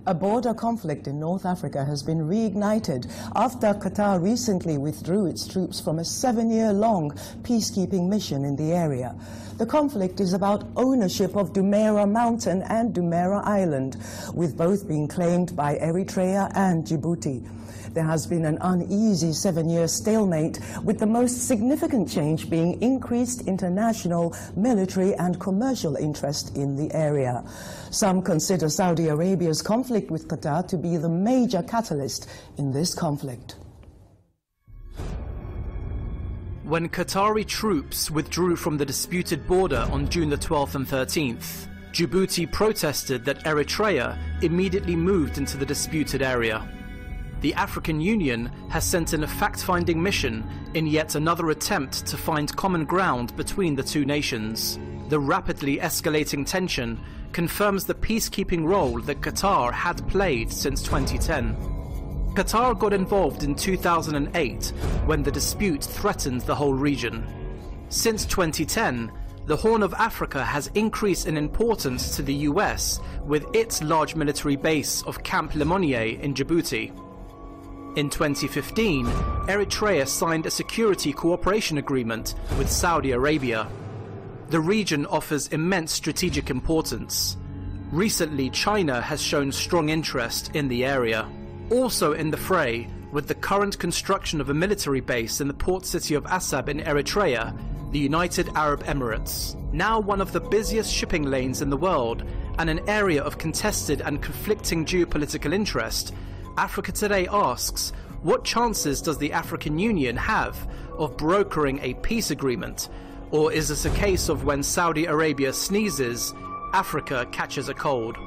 A border conflict in North Africa has been reignited after Qatar recently withdrew its troops from a 7-year-long peacekeeping mission in the area. The conflict is about ownership of Jumeirah Mountain and Jumeirah Island, with both being claimed by Eritrea and Djibouti. There has been an uneasy 7-year stalemate, with the most significant change being increased international, military and commercial interest in the area. Some consider Saudi Arabia's conflict with Qatar to be the major catalyst in this conflict. When Qatari troops withdrew from the disputed border on June the 12th and 13th, Djibouti protested that Eritrea immediately moved into the disputed area. The African Union has sent in a fact-finding mission in yet another attempt to find common ground between the two nations. The rapidly escalating tension confirms the peacekeeping role that Qatar had played since 2010. Qatar got involved in 2008 when the dispute threatened the whole region. Since 2010, the Horn of Africa has increased in importance to the US with its large military base of Camp Lemonnier in Djibouti. In 2015, Eritrea signed a security cooperation agreement with Saudi Arabia. The region offers immense strategic importance. Recently, China has shown strong interest in the area. Also in the fray, with the current construction of a military base in the port city of Assab in Eritrea, the United Arab Emirates, now one of the busiest shipping lanes in the world and an area of contested and conflicting geopolitical interest, Africa Today asks, what chances does the African Union have of brokering a peace agreement? Or is this a case of when Saudi Arabia sneezes, Africa catches a cold?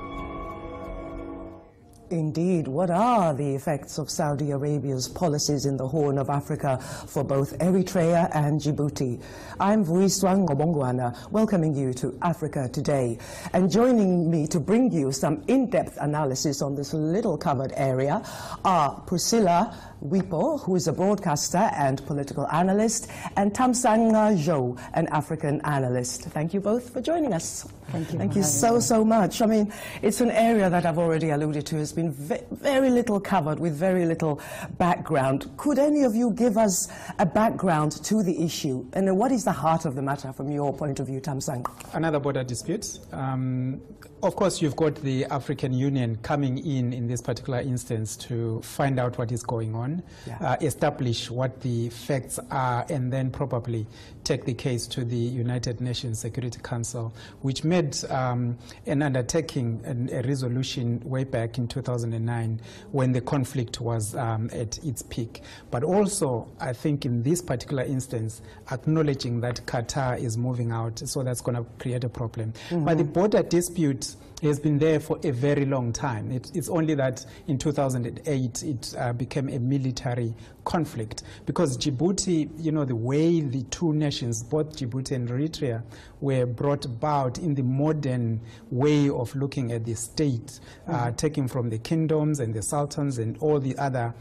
Indeed, what are the effects of Saudi Arabia's policies in the Horn of Africa for both Eritrea and Djibouti? I'm Vuiswang Ngobongwana, welcoming you to Africa Today. And joining me to bring you some in-depth analysis on this little covered area are Priscilla Wipo, who is a broadcaster and political analyst, and Tamsang Zhou, an African analyst. Thank you both for joining us. Thank you. Thank you so much. I mean, it's an area that I've already alluded to has been very little covered, with very little background. Could any of you give us a background to the issue? And what is the heart of the matter from your point of view, Tamsang? Another border dispute. Of course, you've got the African Union coming in this particular instance to find out what is going on, establish what the facts are, and then probably take the case to the United Nations Security Council, which made an undertaking, a resolution way back in 2009 when the conflict was at its peak. But also, I think in this particular instance, acknowledging that Qatar is moving out, so that's going to create a problem. But the border dispute has been there for a very long time. It's only that in 2008 it became a military conflict, because Djibouti, you know, the way the two nations, both Djibouti and Eritrea, were brought about in the modern way of looking at the state, taken from the kingdoms and the sultans and all the other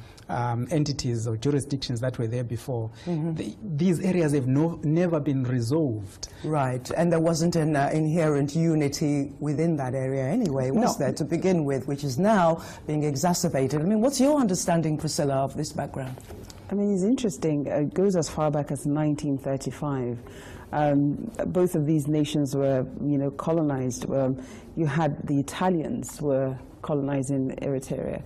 entities or jurisdictions that were there before. These areas have never been resolved. Right, and there wasn't an inherent unity within that area anyway, was there, to begin with, which is now being exacerbated. I mean, what's your understanding, Priscilla, of this background? I mean, it's interesting. It goes as far back as 1935. Both of these nations were, you know, colonized. You had the Italians were colonizing Eritrea.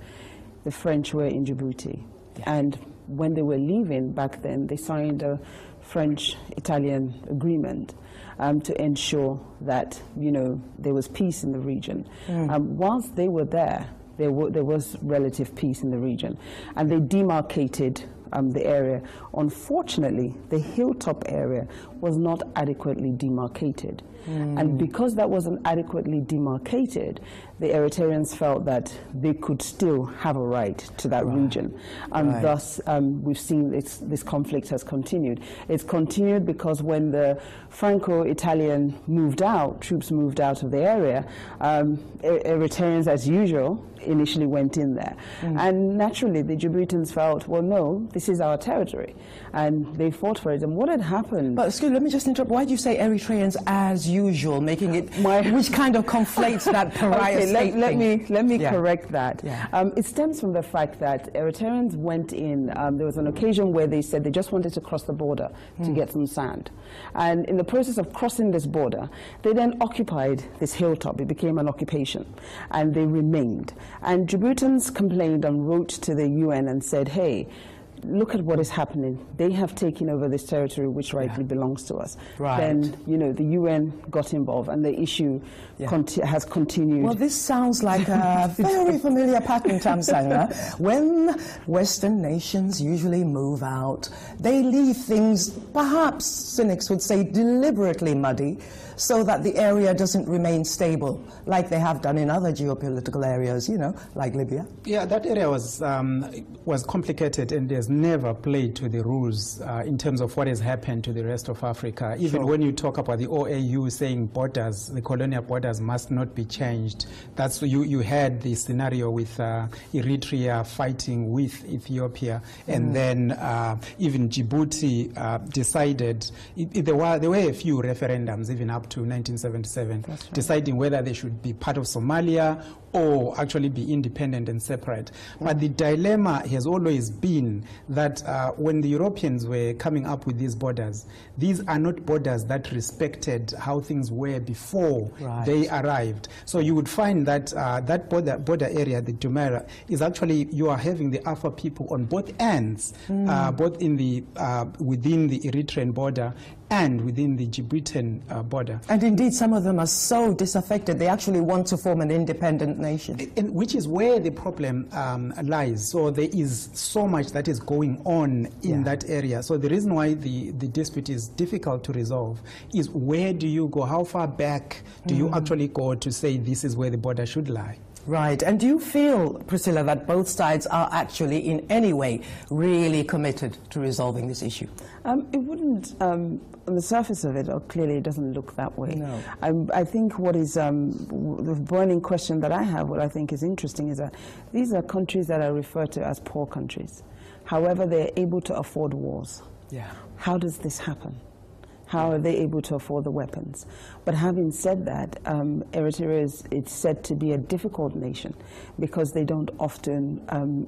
The French were in Djibouti. And when they were leaving back then, they signed a French-Italian agreement to ensure that, you know, there was peace in the region. Whilst they were there was relative peace in the region, and they demarcated the area. Unfortunately, the hilltop area was not adequately demarcated. And because that wasn't adequately demarcated, the Eritreans felt that they could still have a right to that region. And thus, we've seen this conflict has continued. It's continued because when the Franco-Italian troops moved out of the area, Eritreans, as usual, initially went in there. And naturally, the Djiboutians felt, well, no, this is our territory. And they fought for it. And what had happened... But excuse me, let me just interrupt. Why do you say Eritreans as usual, making it... which kind of conflates that pariah state thing? Let me correct that. It stems from the fact that Eritreans went in... there was an occasion where they said they just wanted to cross the border to get some sand. And in the process of crossing this border, they then occupied this hilltop. It became an occupation. And they remained. And Djiboutians complained and wrote to the UN and said, hey, look at what is happening. They have taken over this territory which rightly belongs to us. Then, you know, the UN got involved and the issue has continued. Well, this sounds like a very familiar pattern, Thamsanqa. When Western nations usually move out, they leave things, perhaps cynics would say, deliberately muddy, so that the area doesn't remain stable, like they have done in other geopolitical areas, you know, like Libya. Yeah, that area was complicated and has never played to the rules in terms of what has happened to the rest of Africa. Even when you talk about the OAU saying borders, the colonial borders must not be changed. That's you had the scenario with Eritrea fighting with Ethiopia, and then even Djibouti decided. There were a few referendums even up to 1977, deciding whether they should be part of Somalia or actually be independent and separate. But the dilemma has always been that when the Europeans were coming up with these borders, these are not borders that respected how things were before they arrived. So you would find that that border area, the Jumeirah, is actually, you are having the Afar people on both ends, both in the within the Eritrean border and within the Djiboutian border. And indeed, some of them are so disaffected, they actually want to form an independent nation. Which is where the problem lies. So there is so much that is going on in that area. So the reason why the dispute is difficult to resolve is, where do you go? How far back do you actually go to say this is where the border should lie? Right. And do you feel, Priscilla, that both sides are actually in any way really committed to resolving this issue? It wouldn't, on the surface of it, or clearly it doesn't look that way. No. I think what is the burning question that I have, what I think is interesting, is that these are countries that are referred to as poor countries. However, they're able to afford wars. How does this happen? How are they able to afford the weapons? But having said that, Eritrea it's said to be a difficult nation because they don't often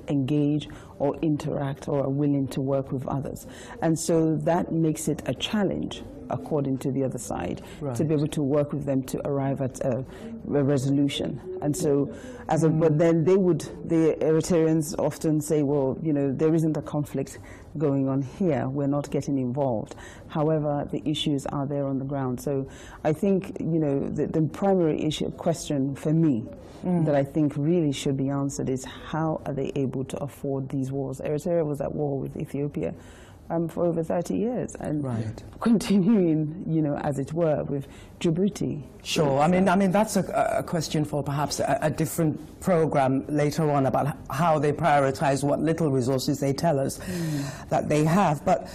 engage or interact or are willing to work with others. And so that makes it a challenge, according to the other side, to be able to work with them to arrive at a resolution. And so, but then the Eritreans often say, well, you know, there isn't a conflict going on here, we're not getting involved. However, the issues are there on the ground. So I think, you know, the primary question for me that I think really should be answered is, how are they able to afford these wars? Eritrea was at war with Ethiopia for over 30 years, and continuing, you know, as it were, with Djibouti. Sure. I mean, that's a question for perhaps a different program later on, about how they prioritize what little resources they tell us that they have. But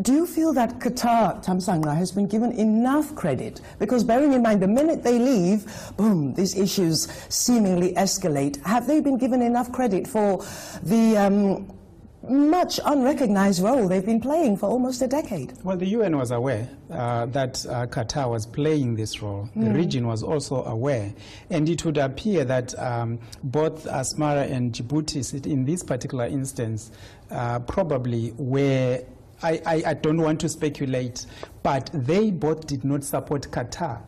do you feel that Qatar, Thamsanqa, has been given enough credit? Because bearing in mind, the minute they leave, boom, these issues seemingly escalate. Have they been given enough credit for the much unrecognized role they've been playing for almost a decade? Well, the UN was aware that Qatar was playing this role. The region was also aware. And it would appear that both Asmara and Djibouti, in this particular instance, probably were, I don't want to speculate, but they both did not support Qatar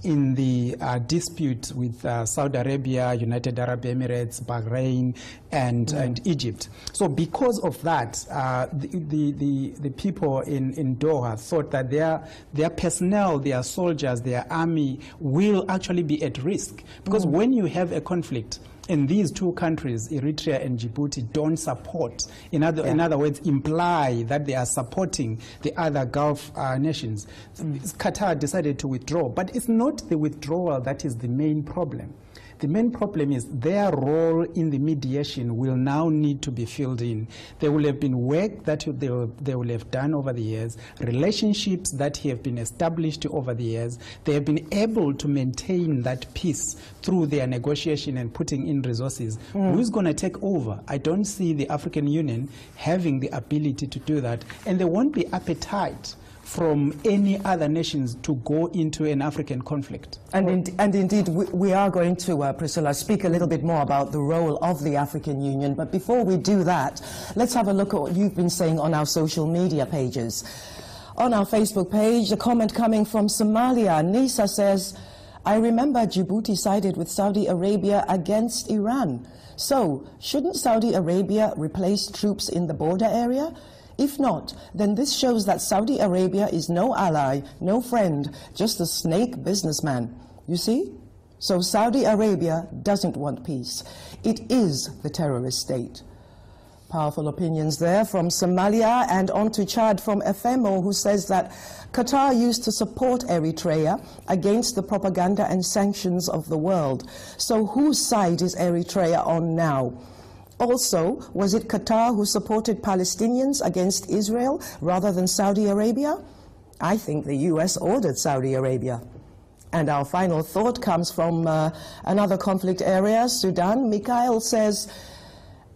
in the dispute with Saudi Arabia, United Arab Emirates, Bahrain, and Egypt. So because of that, the people in Doha thought that their personnel, their soldiers, their army will actually be at risk. Because when you have a conflict, And these two countries, Eritrea and Djibouti, don't support, in other words, imply that they are supporting the other Gulf nations. Qatar decided to withdraw, but it's not the withdrawal that is the main problem. The main problem is their role in the mediation will now need to be filled in. There will have been work that they will have done over the years, relationships that have been established over the years. They have been able to maintain that peace through their negotiation and putting in resources. Who's going to take over? I don't see the African Union having the ability to do that, and there won't be appetite from any other nations to go into an African conflict. And indeed, we are going to, Priscilla, speak a little bit more about the role of the African Union. But before we do that, let's have a look at what you've been saying on our social media pages. On our Facebook page, a comment coming from Somalia. Nisa says, I remember Djibouti sided with Saudi Arabia against Iran. So, shouldn't Saudi Arabia replace troops in the border area? If not, then this shows that Saudi Arabia is no ally, no friend, just a snake businessman. You see? So Saudi Arabia doesn't want peace. It is the terrorist state. Powerful opinions there from Somalia, and on to Chad from Efemo, who says that Qatar used to support Eritrea against the propaganda and sanctions of the world. So whose side is Eritrea on now? Also, was it Qatar who supported Palestinians against Israel rather than Saudi Arabia? I think the US ordered Saudi Arabia. And our final thought comes from another conflict area, Sudan. Mikhail says,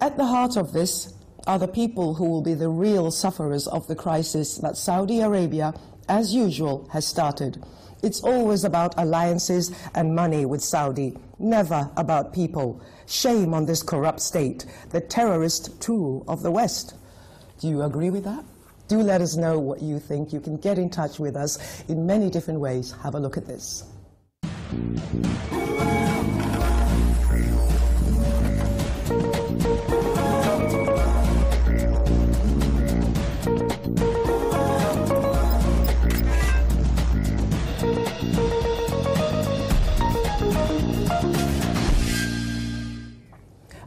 at the heart of this are the people who will be the real sufferers of the crisis that Saudi Arabia, as usual, has started. It's always about alliances and money with Saudi, never about people. Shame on this corrupt state, the terrorist tool of the West. Do you agree with that? Do let us know what you think. You can get in touch with us in many different ways. Have a look at this.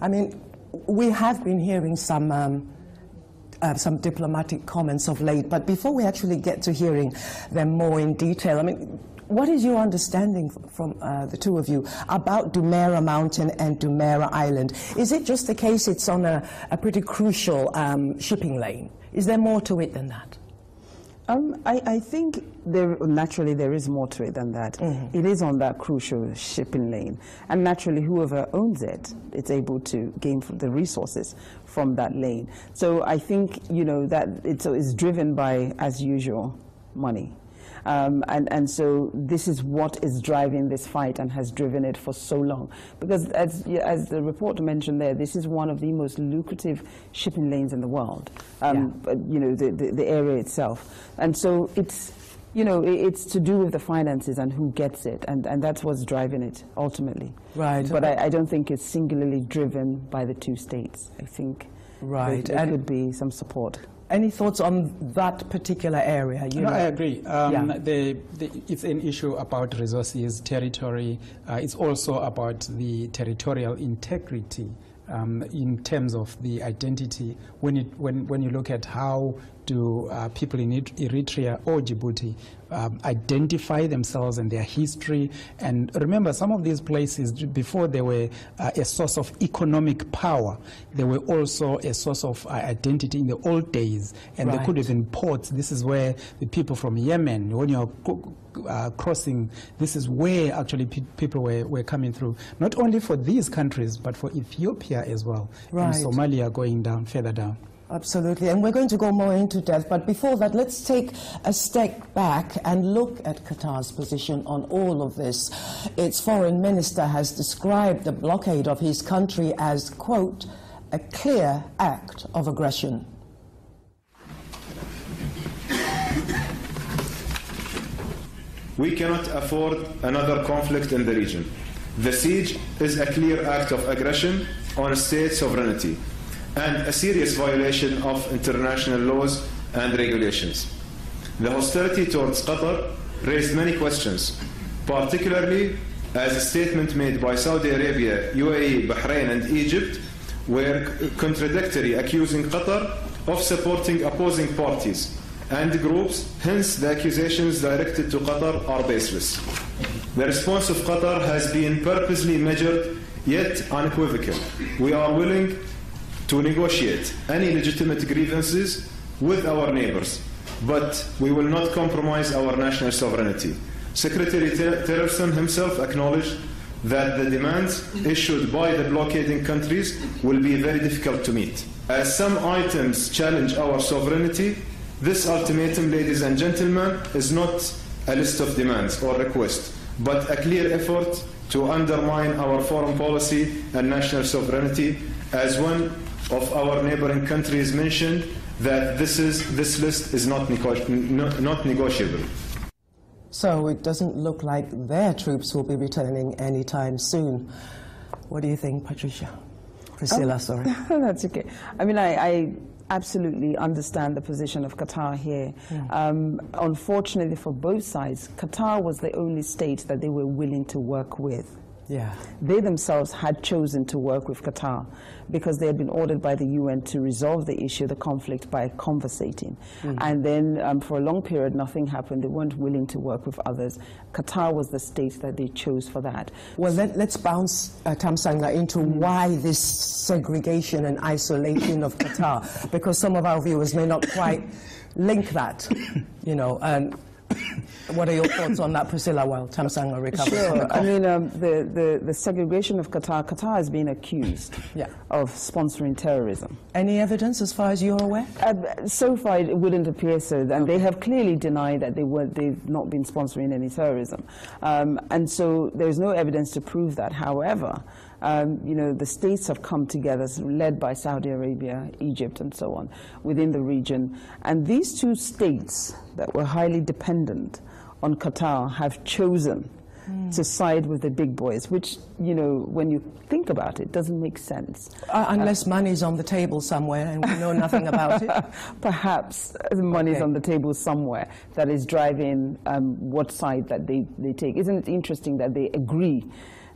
I mean, we have been hearing some diplomatic comments of late, but before we actually get to hearing them more in detail, I mean, what is your understanding from the two of you about Dumeira Mountain and Dumeira Island? Is it just the case it's on a pretty crucial shipping lane? Is there more to it than that? I think naturally there is more to it than that. It is on that crucial shipping lane, and naturally whoever owns it, it's able to gain the resources from that lane. So I think, you know, that it's driven by, as usual, money. And so this is what is driving this fight and has driven it for so long. Because as the report mentioned there, this is one of the most lucrative shipping lanes in the world, you know, the area itself. And so it's, you know, it's to do with the finances and who gets it, and that's what's driving it ultimately. Right. But I don't think it's singularly driven by the two states. I think there could be some support. Any thoughts on that particular area? No, I agree. It's an issue about resources, territory. It's also about the territorial integrity in terms of the identity. When you look at how do people in Eritrea or Djibouti identify themselves and their history. And remember, some of these places, before they were a source of economic power, they were also a source of identity in the old days. And they could have been ports. This is where the people from Yemen, when you're crossing, this is where actually people were coming through. Not only for these countries, but for Ethiopia as well. And Somalia going down, further down. Absolutely, and we're going to go more into depth, but before that, let's take a step back and look at Qatar's position on all of this. Its foreign minister has described the blockade of his country as, quote, a clear act of aggression. We cannot afford another conflict in the region. The siege is a clear act of aggression on state sovereignty and a serious violation of international laws and regulations. The hostility towards Qatar raised many questions, particularly as a statement made by Saudi Arabia, UAE, Bahrain and Egypt were contradictory, accusing Qatar of supporting opposing parties and groups. Hence, the accusations directed to Qatar are baseless. The response of Qatar has been purposely measured yet unequivocal. We are willing to negotiate any legitimate grievances with our neighbors, but we will not compromise our national sovereignty. Secretary Tillerson himself acknowledged that the demands issued by the blockading countries will be very difficult to meet. As some items challenge our sovereignty, this ultimatum, ladies and gentlemen, is not a list of demands or requests, but a clear effort to undermine our foreign policy and national sovereignty, as one of our neighboring countries mentioned that this list is not negotiable. So it doesn't look like their troops will be returning anytime soon. What do you think, Patricia? Priscilla, sorry. That's okay. I mean, I absolutely understand the position of Qatar here. Unfortunately for both sides, Qatar was the only state that they were willing to work with. Yeah. They themselves had chosen to work with Qatar because they had been ordered by the UN to resolve the issue, the conflict, by conversating. And then for a long period, nothing happened. They weren't willing to work with others. Qatar was the state that they chose for that. Well, let's bounce, Thamsanqa, into why this segregation and isolation of Qatar, because some of our viewers may not quite link that, you know. What are your thoughts on that, Priscilla, while Thamsanqa recovers? Sure. I mean, the segregation of Qatar has been accused of sponsoring terrorism. Any evidence as far as you're aware? So far, it wouldn't appear so. And they have clearly denied that they've not been sponsoring any terrorism. And so there's no evidence to prove that. However, you know, the states have come together, led by Saudi Arabia, Egypt, and so on, within the region. And these two states that were highly dependent on Qatar have chosen to side with the big boys, which, you know, when you think about it, doesn't make sense. Unless money's on the table somewhere and we know nothing about it. Perhaps money's on the table somewhere that is driving what side that they take. Isn't it interesting that they agree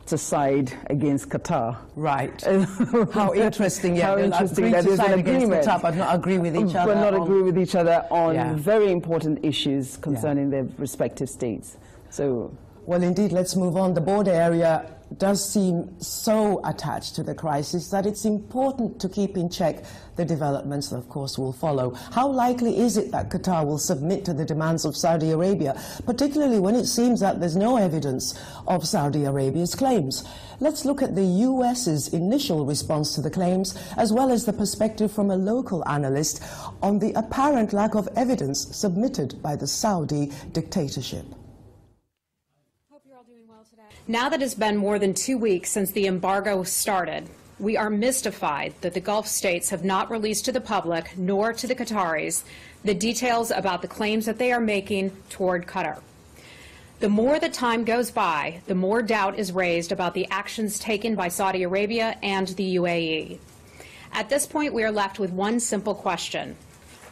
to side against Qatar? Right. How interesting, yeah. How interesting that there's an agreement. Qatar, but not agree with each other. But not agree with each other on very important issues concerning their respective states. So, well, indeed, let's move on. The border area does seem so attached to the crisis that it's important to keep in check the developments that, of course, will follow. How likely is it that Qatar will submit to the demands of Saudi Arabia, particularly when it seems that there's no evidence of Saudi Arabia's claims? Let's look at the US's initial response to the claims, as well as the perspective from a local analyst on the apparent lack of evidence submitted by the Saudi dictatorship. Now that it's been more than 2 weeks since the embargo started, we are mystified that the Gulf states have not released to the public, nor to the Qataris, the details about the claims that they are making toward Qatar. The more the time goes by, the more doubt is raised about the actions taken by Saudi Arabia and the UAE. At this point, we are left with one simple question.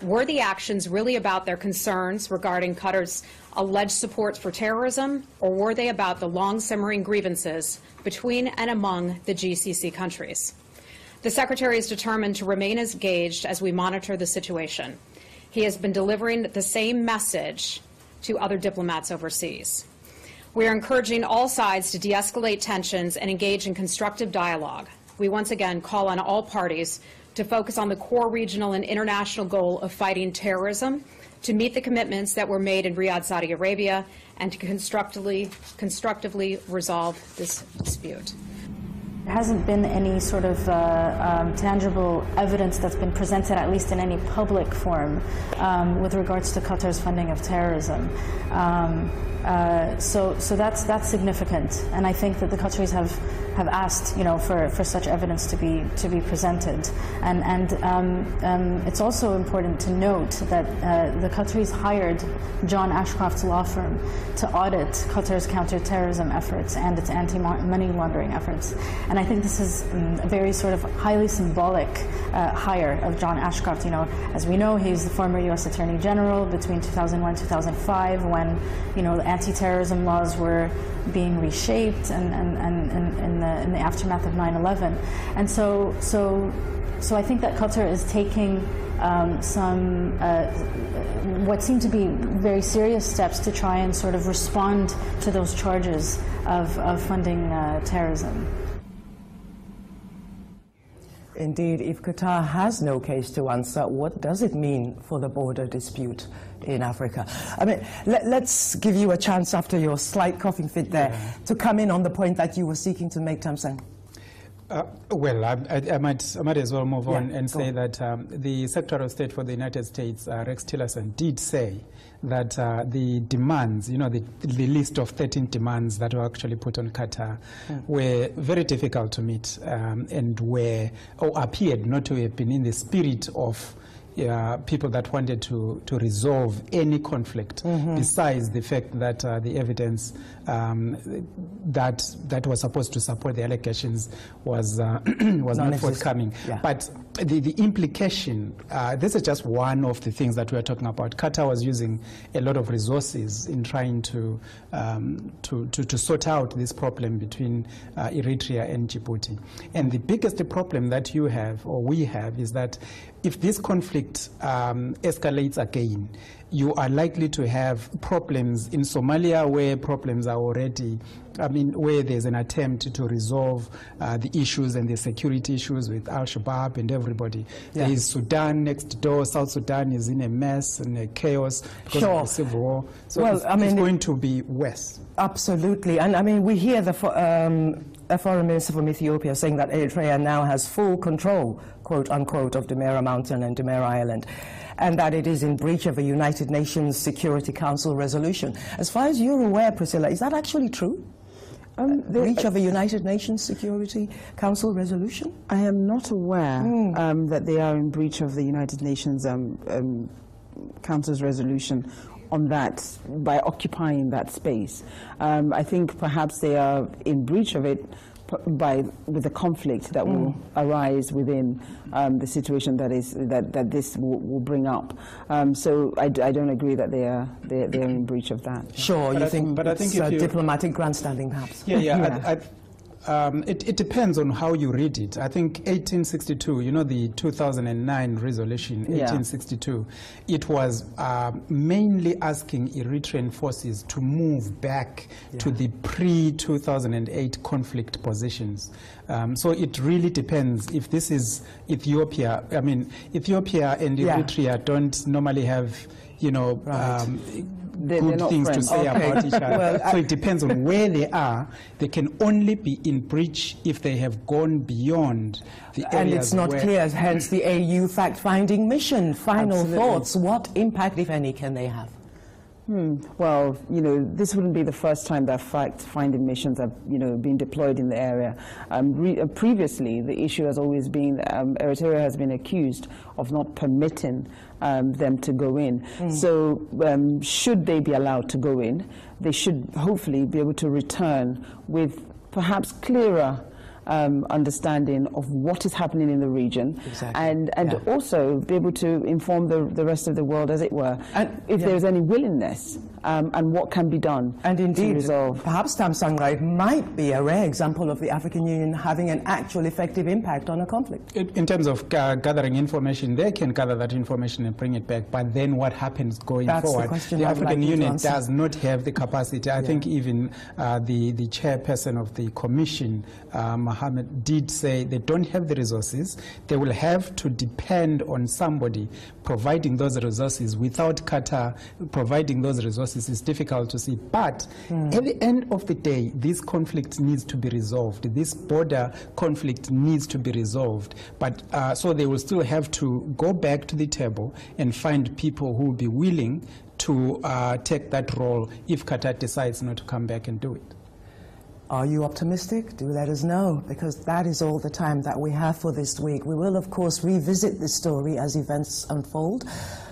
Were the actions really about their concerns regarding Qatar's alleged support for terrorism, or were they about the long-simmering grievances between and among the GCC countries? The Secretary is determined to remain engaged as we monitor the situation. He has been delivering the same message to other diplomats overseas. We are encouraging all sides to de-escalate tensions and engage in constructive dialogue. We once again call on all parties to focus on the core regional and international goal of fighting terrorism, to meet the commitments that were made in Riyadh, Saudi Arabia, and to constructively resolve this dispute. There hasn't been any sort of tangible evidence that's been presented, at least in any public forum, with regards to Qatar's funding of terrorism. So that's significant, and I think that the Qataris have asked, you know, for such evidence to be presented, and it's also important to note that the Qataris hired John Ashcroft's law firm to audit Qatar's counterterrorism efforts and its anti-money laundering efforts, and And I think this is a very sort of highly symbolic hire of John Ashcroft. You know, as we know, he's the former U.S. Attorney General between 2001 and 2005, when, you know, the anti-terrorism laws were being reshaped and in the aftermath of 9/11. And so I think that Qatar is taking some what seem to be very serious steps to try and sort of respond to those charges of funding terrorism. Indeed, if Qatar has no case to answer, what does it mean for the border dispute in Africa? I mean, let's give you a chance after your slight coughing fit there to come in on the point that you were seeking to make, Tamsang. Well, I might as well move on and say that the Secretary of State for the United States, Rex Tillerson, did say that the demands, you know, the list of 13 demands that were actually put on Qatar were very difficult to meet and were, or appeared not to have been in the spirit of people that wanted to resolve any conflict, besides the fact that the evidence that was supposed to support the allegations was not forthcoming. But the implication, this is just one of the things that we are talking about. Qatar was using a lot of resources in trying to sort out this problem between Eritrea and Djibouti. And the biggest problem that you have, or we have, is that if this conflict escalates again, you are likely to have problems in Somalia where problems are already, I mean, where there's an attempt to resolve the issues and the security issues with Al-Shabaab and everybody. There is Sudan next door. South Sudan is in a mess and a chaos because of the civil war. So well, it's going to be worse. Absolutely. And I mean, we hear the foreign minister from Ethiopia saying that Eritrea now has full control, quote unquote, of Demera Mountain and Demera Island, and that it is in breach of a United Nations Security Council resolution. As far as you're aware, Priscilla, is that actually true? Breach of a United Nations Security Council resolution? I am not aware that they are in breach of the United Nations Council's resolution on that, by occupying that space. I think perhaps they are in breach of it with the conflict that will arise within the situation that this will bring up. So I don't agree that they're in breach of that. Sure, but I think it's diplomatic grandstanding, perhaps. It depends on how you read it. I think 1862, you know, the 2009 resolution, 1862, it was mainly asking Eritrean forces to move back to the pre-2008 conflict positions. So it really depends if this is Ethiopia. I mean, Ethiopia and Eritrea don't normally have, you know, good things to say about each other. So it depends on where they are. They can only be in breach if they have gone beyond the areas. And it's not clear, hence the AU fact-finding mission. Final thoughts, what impact, if any, can they have? Well, you know, this wouldn't be the first time that fact-finding missions have, you know, been deployed in the area. Previously, the issue has always been Eritrea has been accused of not permitting them to go in. So should they be allowed to go in, they should hopefully be able to return with perhaps clearer understanding of what is happening in the region, and also be able to inform the rest of the world, as it were, and if there's any willingness and what can be done to resolve. Perhaps Tamsang might be a rare example of the African Union having an actual effective impact on a conflict. In terms of gathering information, they can gather that information and bring it back, but then what happens going forward? The African Union does not have the capacity. I think even the chairperson of the commission, Mohammed, did say they don't have the resources. They will have to depend on somebody providing those resources. Without Qatar providing those resources, it's difficult to see. But at the end of the day, this conflict needs to be resolved. This border conflict needs to be resolved. But so they will still have to go back to the table and find people who will be willing to take that role if Qatar decides not to come back and do it. Are you optimistic? Do let us know, because that is all the time that we have for this week. We will, of course, revisit this story as events unfold.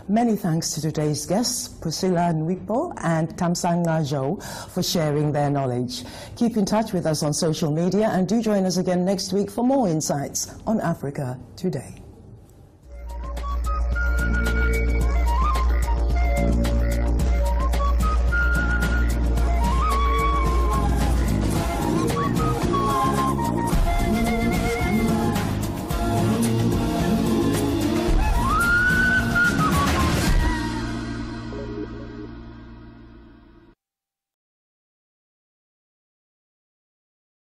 Many thanks to today's guests, Priscilla Nwipo and Tamsanga Zhou, for sharing their knowledge. Keep in touch with us on social media and do join us again next week for more insights on Africa Today.